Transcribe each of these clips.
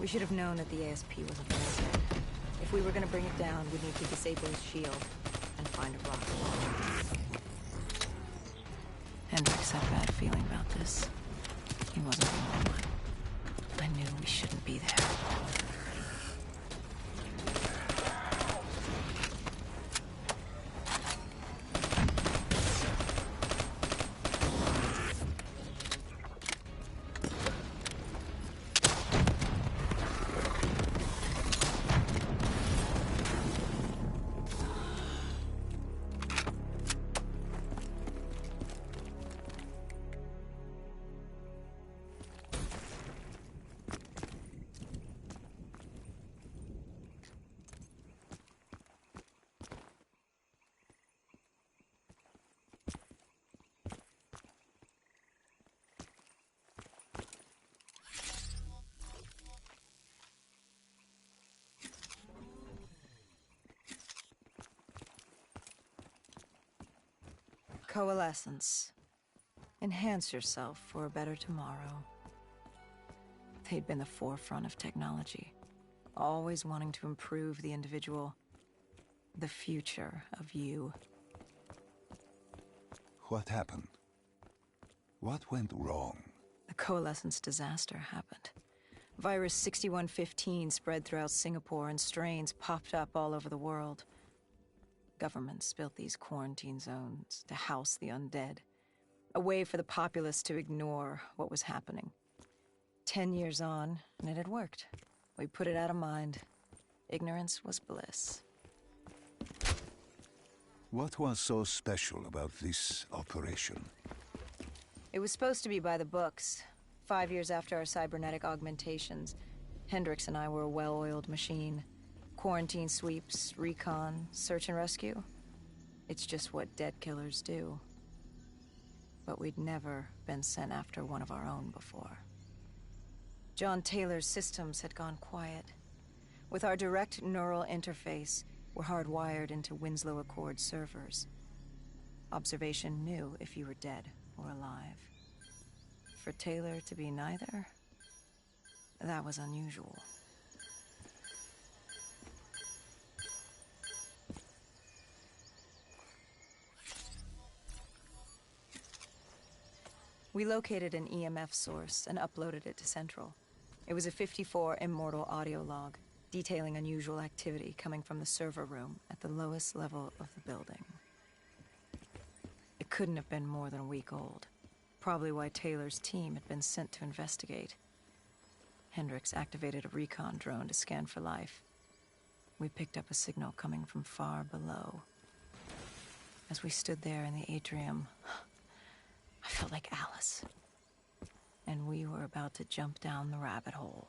We should have known that the ASP was a bad. If we were gonna bring it down, we'd need to disable its shield and find a rock. Hendricks had a bad feeling about this. He wasn't the only one. I knew we shouldn't be there. Coalescence. Enhance yourself for a better tomorrow. They'd been the forefront of technology, always wanting to improve the individual, the future of you. What happened? What went wrong? The Coalescence disaster happened. Virus 6115 spread throughout Singapore and strains popped up all over the world. Governments built these quarantine zones to house the undead, a way for the populace to ignore what was happening. 10 years on, and it had worked. We put it out of mind. Ignorance was bliss. What was so special about this operation? It was supposed to be by the books. 5 years after our cybernetic augmentations, Hendricks and I were a well-oiled machine. Quarantine sweeps, recon, search and rescue. It's just what dead killers do. But we'd never been sent after one of our own before. John Taylor's systems had gone quiet. With our direct neural interface, we're hardwired into Winslow Accord servers. Observation knew if you were dead or alive. For Taylor to be neither, that was unusual. We located an EMF source and uploaded it to Central. It was a 54 immortal audio log, detailing unusual activity coming from the server room at the lowest level of the building. It couldn't have been more than a week old, probably why Taylor's team had been sent to investigate. Hendricks activated a recon drone to scan for life. We picked up a signal coming from far below. As we stood there in the atrium, I felt like Alice. And we were about to jump down the rabbit hole.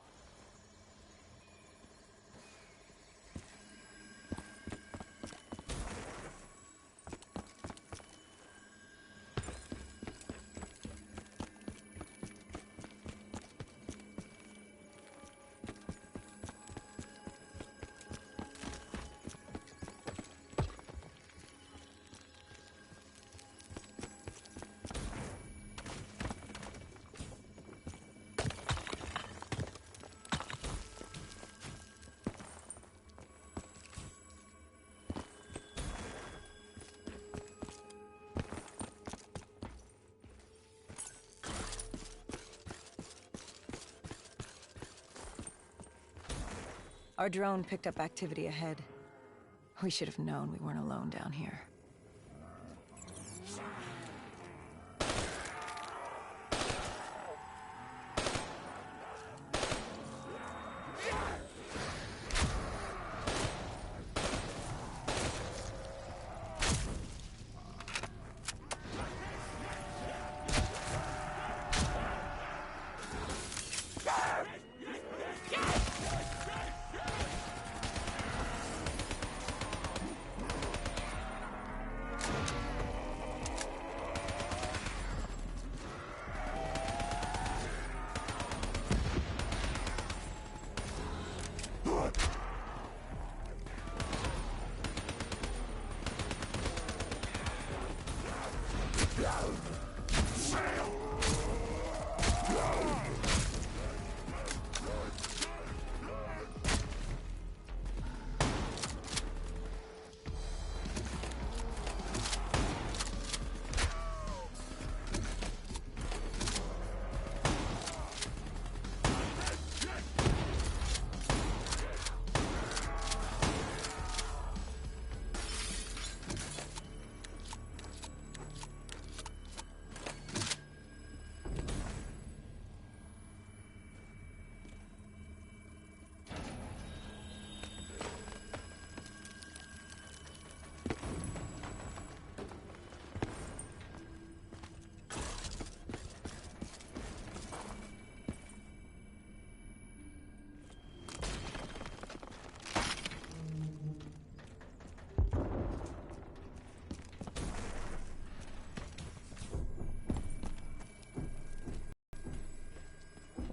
Our drone picked up activity ahead. We should have known we weren't alone down here.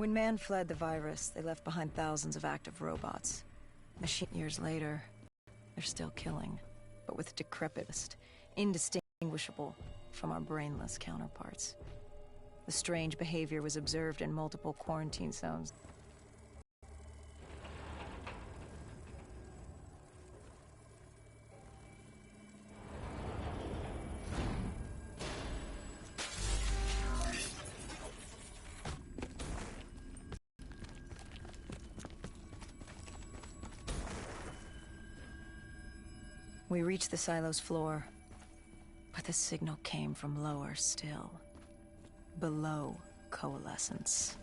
When man fled the virus, they left behind thousands of active robots. Machine years later, they're still killing, but with decrepit, indistinguishable from our brainless counterparts. The strange behavior was observed in multiple quarantine zones. We reached the silo's floor, but the signal came from lower still. Below Coalescence.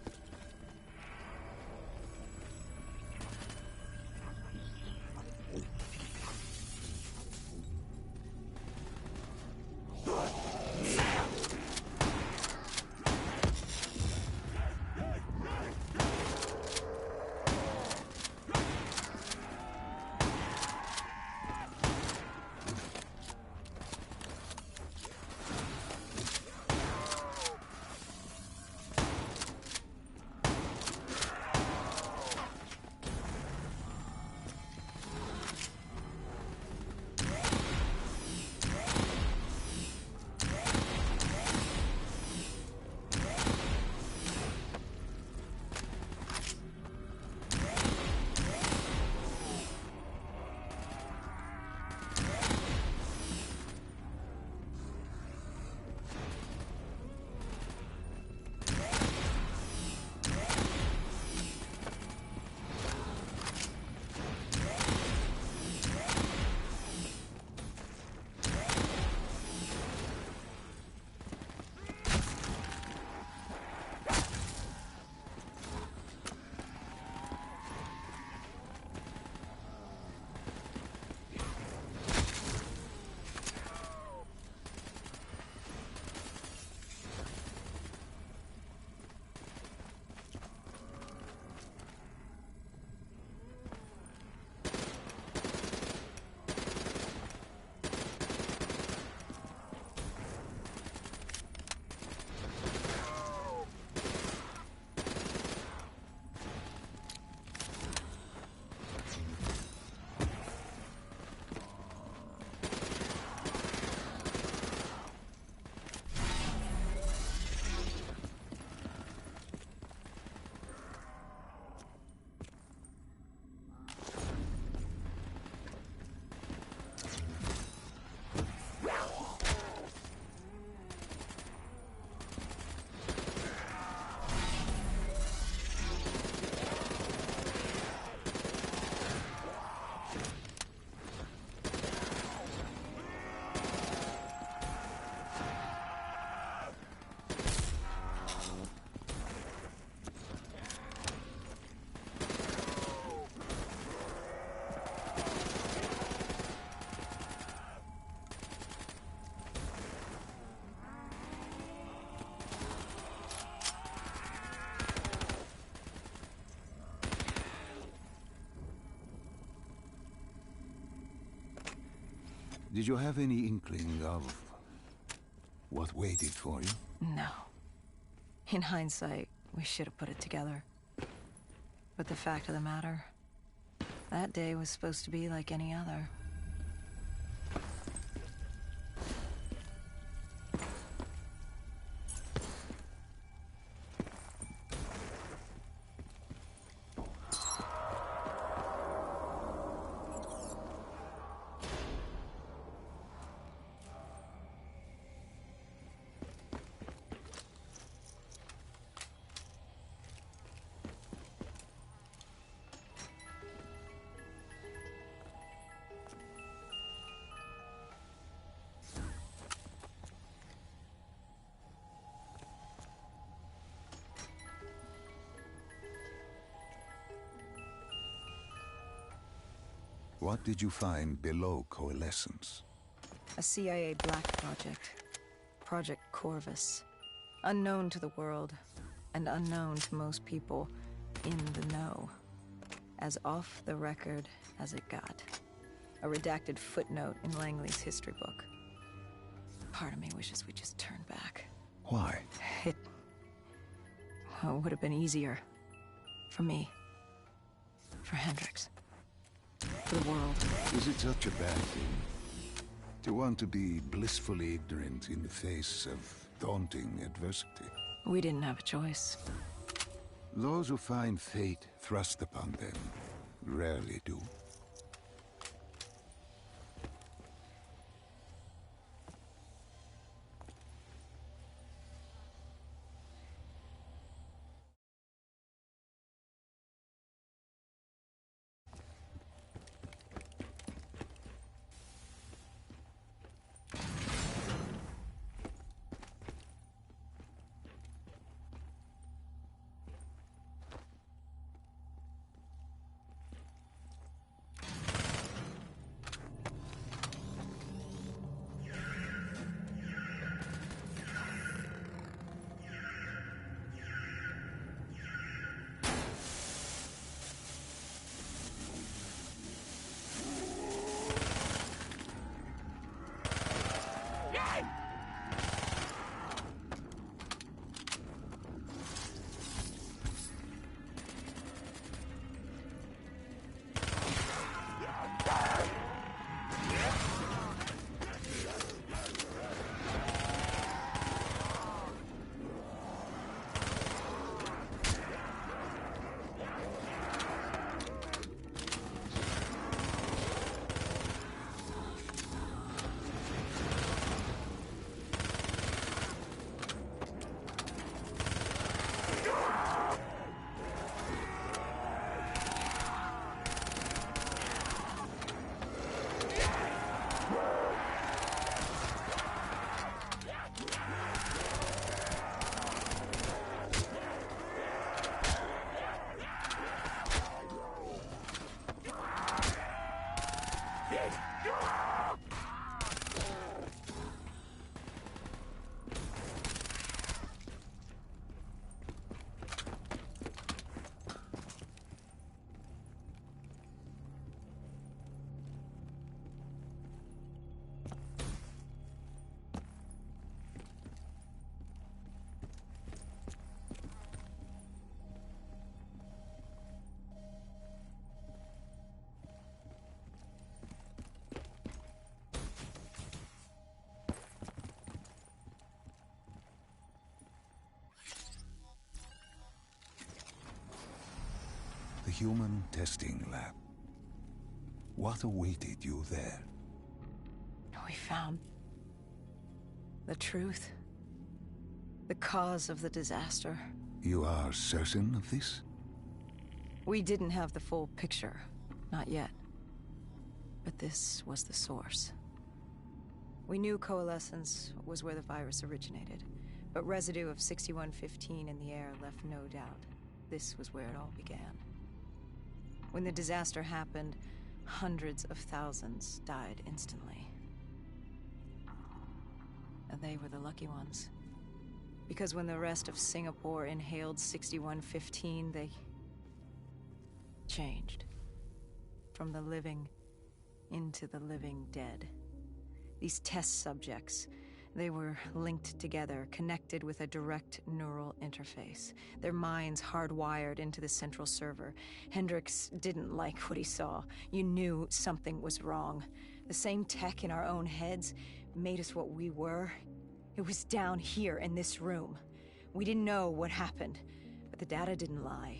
Did you have any inkling of what waited for you? No. In hindsight, we should have put it together. But the fact of the matter, that day was supposed to be like any other. What did you find below Coalescence? A CIA black project. Project Corvus. Unknown to the world, and unknown to most people in the know. As off the record as it got. A redacted footnote in Langley's history book. Part of me wishes we just turned back. Why? it would have been easier. For me. For Hendricks. For the world. Is it such a bad thing? To want to be blissfully ignorant in the face of daunting adversity? We didn't have a choice. Those who find fate thrust upon them rarely do. The human testing lab. What awaited you there? We found the truth. The cause of the disaster. You are certain of this? We didn't have the full picture. Not yet. But this was the source. We knew coalescence was where the virus originated, but residue of 6115 in the air left no doubt. This was where it all began. When the disaster happened, hundreds of thousands died instantly. And they were the lucky ones. Because when the rest of Singapore inhaled 6115, they changed. From the living into the living dead. These test subjects, they were linked together, connected with a direct neural interface. Their minds hardwired into the central server. Hendricks didn't like what he saw. You knew something was wrong. The same tech in our own heads made us what we were. It was down here in this room. We didn't know what happened, but the data didn't lie.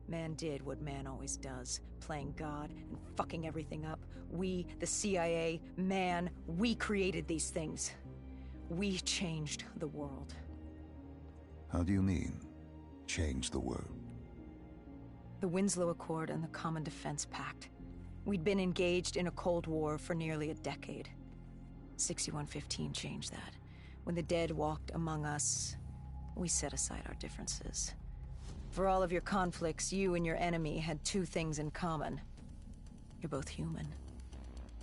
Man did what man always does, playing God and fucking everything up. We, the CIA, man, we created these things. We changed the world. How do you mean, change the world? The Winslow Accord and the Common Defense Pact. We'd been engaged in a Cold War for nearly a decade. 6115 changed that. When the dead walked among us, we set aside our differences. For all of your conflicts, you and your enemy had two things in common. You're both human,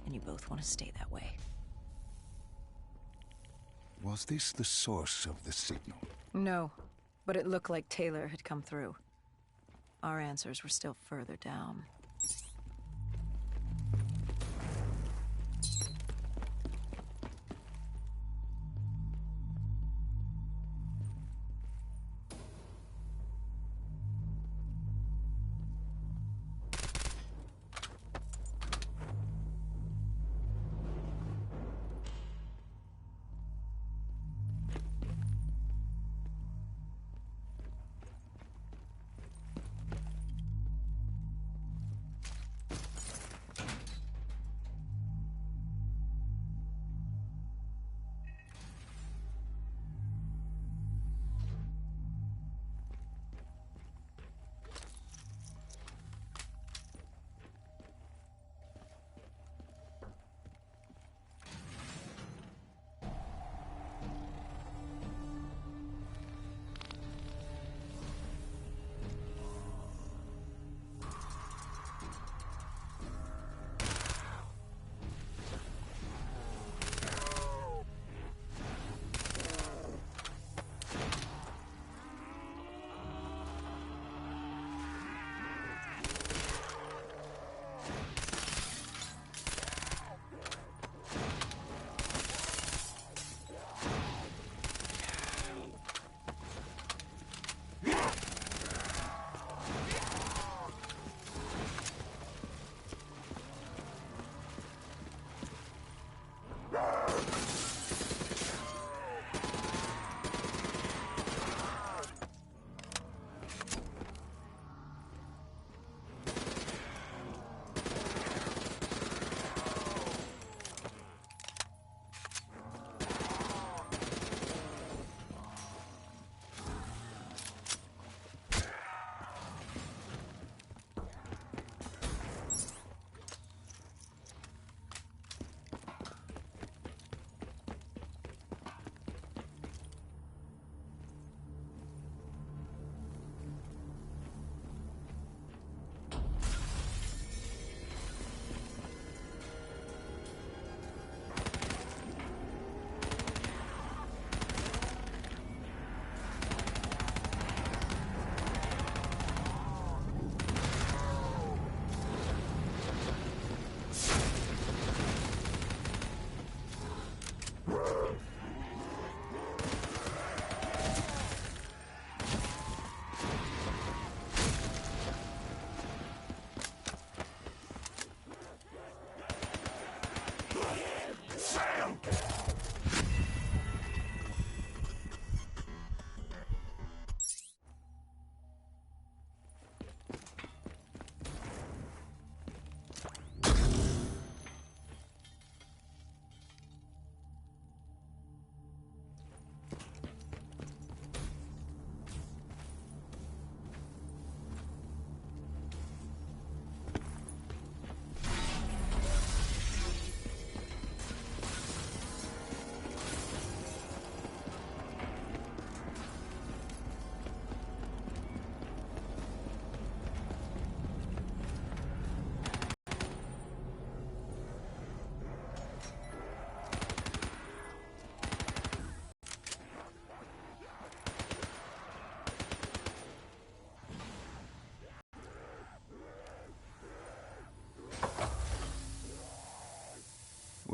and you both want to stay that way. Was this the source of the signal? No, but it looked like Taylor had come through. Our answers were still further down.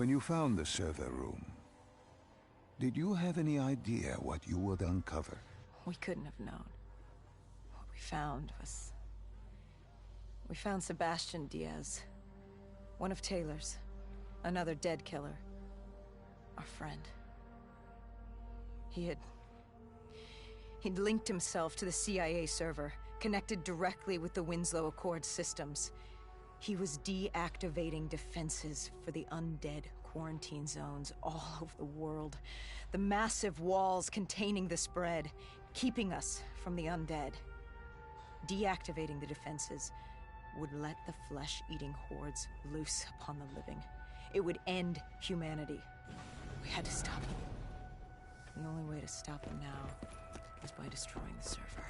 When you found the server room, did you have any idea what you would uncover? We couldn't have known. What we found was... We found Sebastian Diaz. One of Taylor's. Another dead killer. Our friend. He'd linked himself to the CIA server, connected directly with the Winslow Accord systems. He was deactivating defenses for the undead quarantine zones all over the world. The massive walls containing the spread, keeping us from the undead. Deactivating the defenses would let the flesh-eating hordes loose upon the living. It would end humanity. We had to stop him. The only way to stop him now is by destroying the server.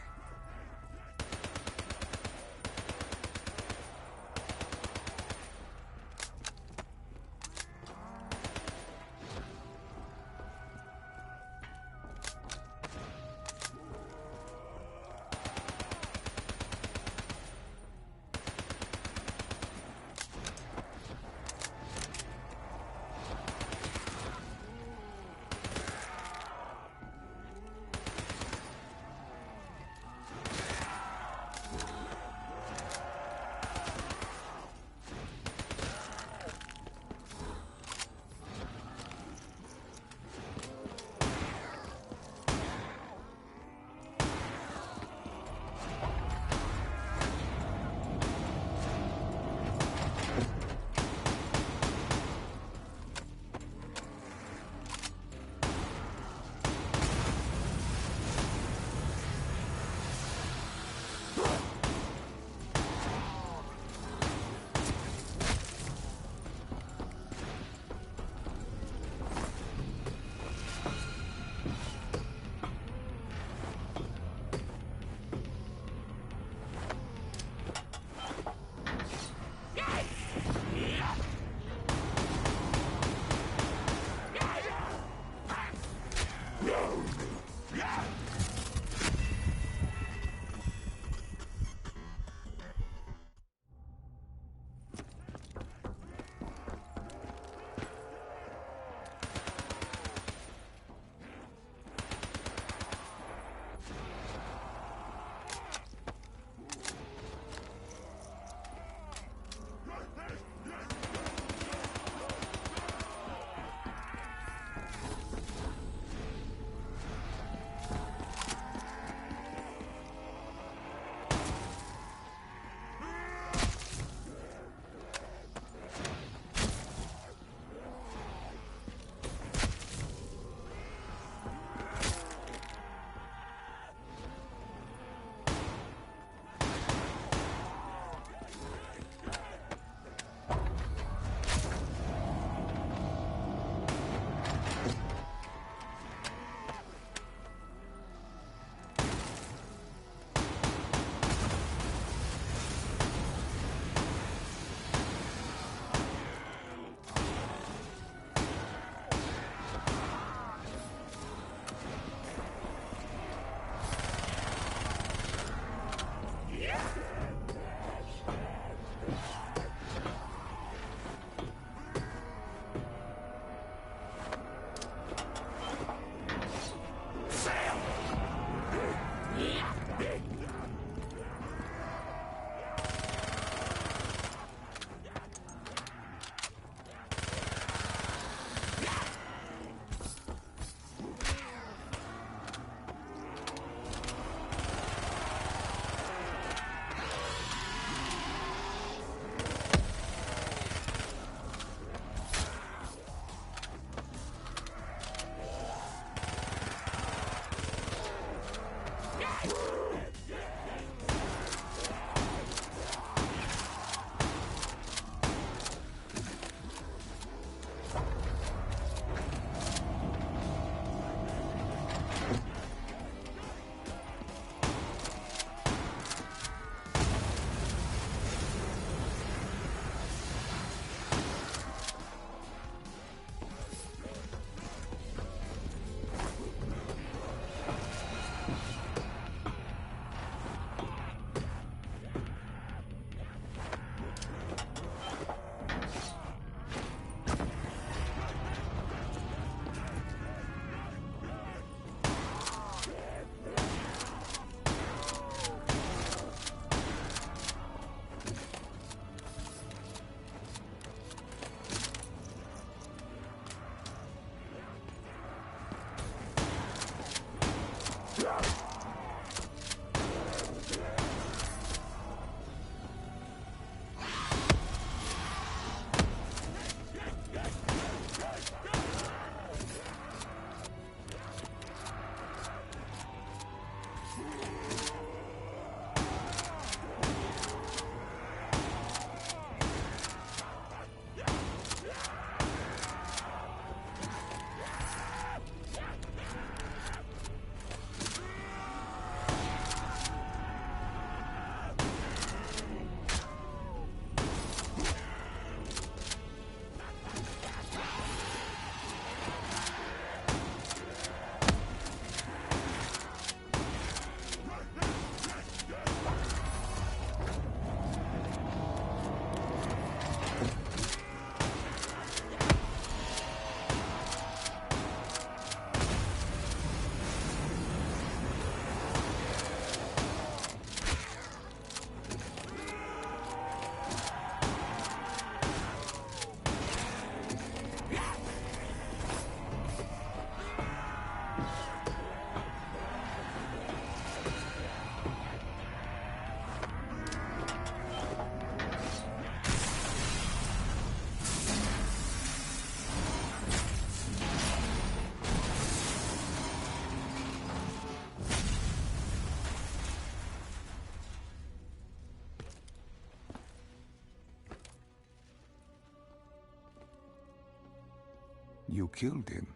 You killed him.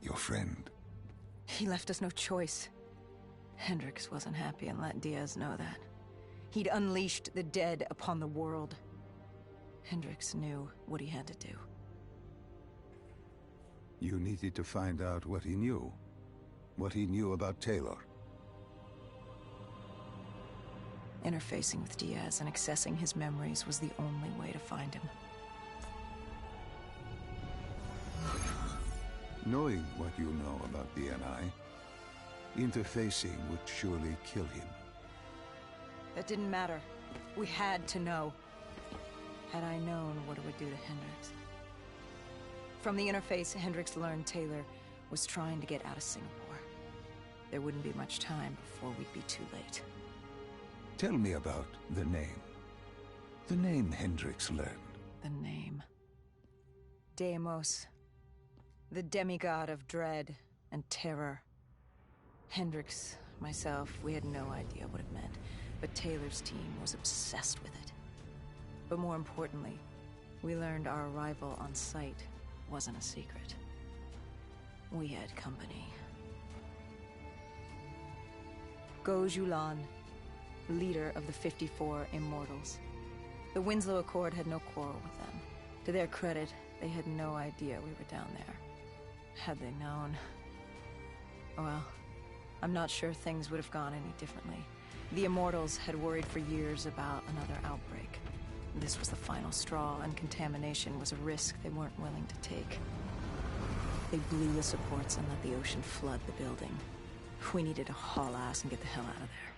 Your friend. He left us no choice. Hendricks wasn't happy and let Diaz know that. He'd unleashed the dead upon the world. Hendricks knew what he had to do. You needed to find out what he knew. What he knew about Taylor. Interfacing with Diaz and accessing his memories was the only way to find him. Knowing what you know about BNI, interfacing would surely kill him. That didn't matter. We had to know. Had I known what it would do to Hendricks. From the interface, Hendricks learned Taylor was trying to get out of Singapore. There wouldn't be much time before we'd be too late. Tell me about the name. The name Hendricks learned. The name. Deimos. The demigod of dread and terror. Hendricks, myself, we had no idea what it meant, but Taylor's team was obsessed with it. But more importantly, we learned our arrival on site wasn't a secret. We had company. Go Julan, leader of the 54 Immortals. The Winslow Accord had no quarrel with them. To their credit, they had no idea we were down there. Had they known... well, I'm not sure things would have gone any differently. The Immortals had worried for years about another outbreak. This was the final straw, and contamination was a risk they weren't willing to take. They blew the supports and let the ocean flood the building. We needed to haul ass and get the hell out of there.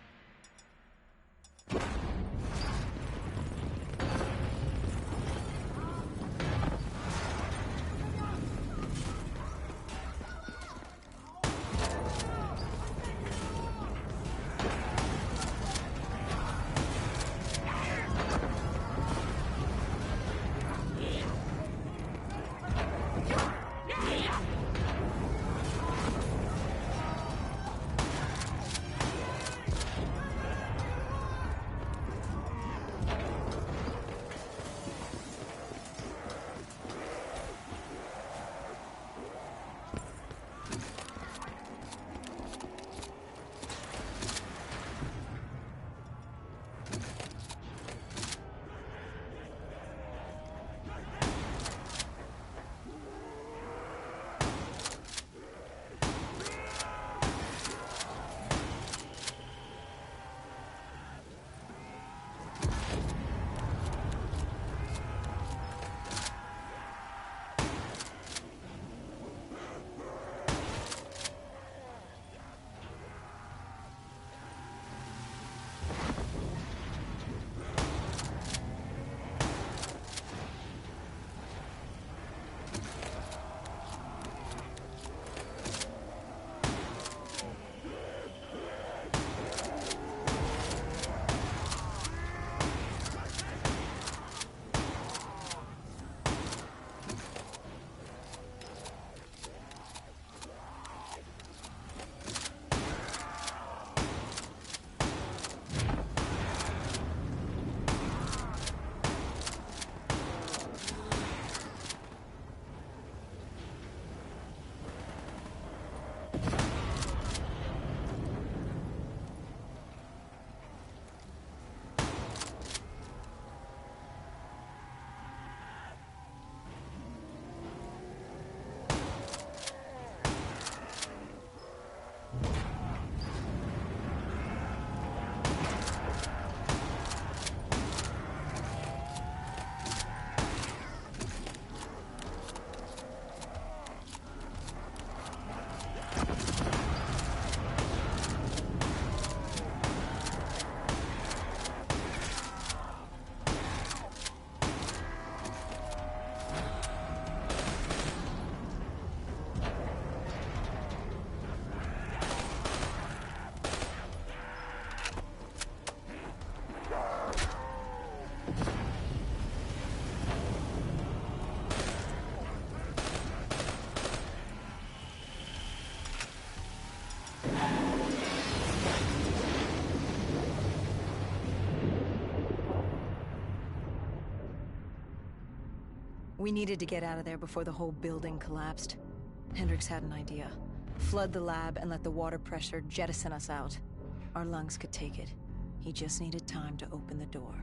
We needed to get out of there before the whole building collapsed. Hendricks had an idea. Flood the lab and let the water pressure jettison us out. Our lungs could take it. He just needed time to open the door.